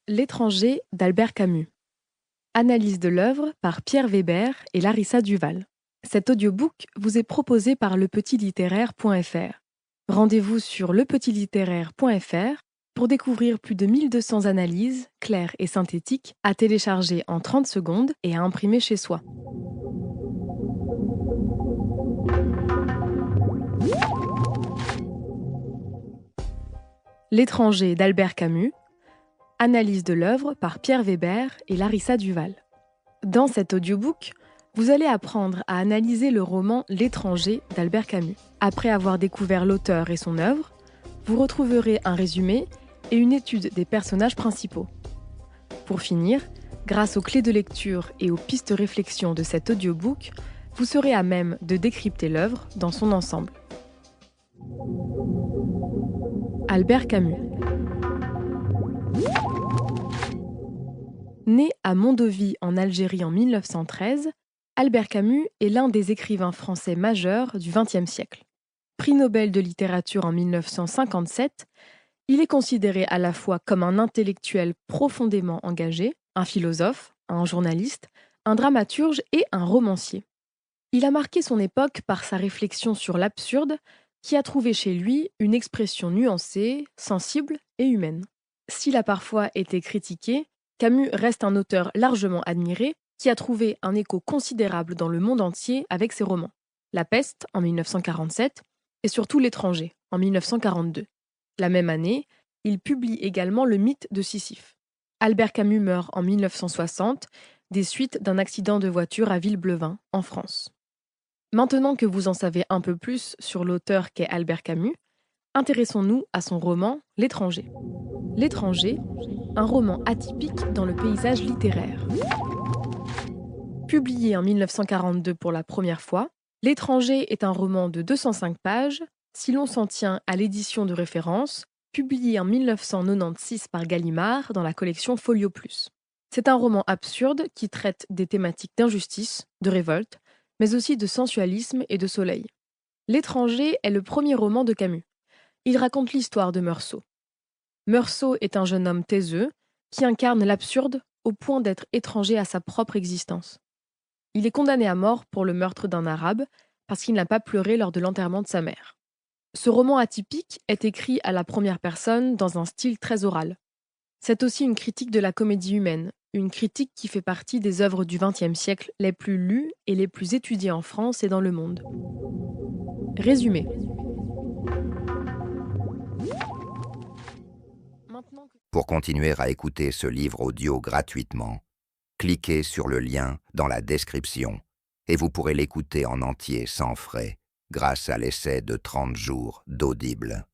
L'étranger d'Albert Camus. Analyse de l'œuvre par Pierre Weber et Larissa Duval. Cet audiobook vous est proposé par lepetitlitteraire.fr. Rendez-vous sur lepetitlitteraire.fr pour découvrir plus de 1200 analyses, claires et synthétiques, à télécharger en 30 secondes et à imprimer chez soi. L'étranger d'Albert Camus. Analyse de l'œuvre par Pierre Weber et Larissa Duval. Dans cet audiobook, vous allez apprendre à analyser le roman L'étranger d'Albert Camus. Après avoir découvert l'auteur et son œuvre, vous retrouverez un résumé et une étude des personnages principaux. Pour finir, grâce aux clés de lecture et aux pistes réflexion de cet audiobook, vous serez à même de décrypter l'œuvre dans son ensemble. Albert Camus. Né à Mondovì en Algérie en 1913, Albert Camus est l'un des écrivains français majeurs du XXe siècle. Prix Nobel de littérature en 1957, il est considéré à la fois comme un intellectuel profondément engagé, un philosophe, un journaliste, un dramaturge et un romancier. Il a marqué son époque par sa réflexion sur l'absurde, qui a trouvé chez lui une expression nuancée, sensible et humaine. S'il a parfois été critiqué, Camus reste un auteur largement admiré qui a trouvé un écho considérable dans le monde entier avec ses romans. La peste en 1947 et surtout L'étranger en 1942. La même année, il publie également Le mythe de Sisyphe. Albert Camus meurt en 1960 des suites d'un accident de voiture à Villeblevin, en France. Maintenant que vous en savez un peu plus sur l'auteur qu'est Albert Camus, intéressons-nous à son roman L'étranger. L'étranger, un roman atypique dans le paysage littéraire. Publié en 1942 pour la première fois, L'étranger est un roman de 205 pages, si l'on s'en tient à l'édition de référence, publié en 1996 par Gallimard dans la collection Folio Plus. C'est un roman absurde qui traite des thématiques d'injustice, de révolte, mais aussi de sensualisme et de soleil. L'étranger est le premier roman de Camus. Il raconte l'histoire de Meursault. Meursault est un jeune homme taiseux qui incarne l'absurde au point d'être étranger à sa propre existence. Il est condamné à mort pour le meurtre d'un Arabe parce qu'il n'a pas pleuré lors de l'enterrement de sa mère. Ce roman atypique est écrit à la première personne dans un style très oral. C'est aussi une critique de la comédie humaine, une critique qui fait partie des œuvres du XXe siècle les plus lues et les plus étudiées en France et dans le monde. Résumé. Pour continuer à écouter ce livre audio gratuitement, cliquez sur le lien dans la description et vous pourrez l'écouter en entier sans frais grâce à l'essai de 30 jours d'Audible.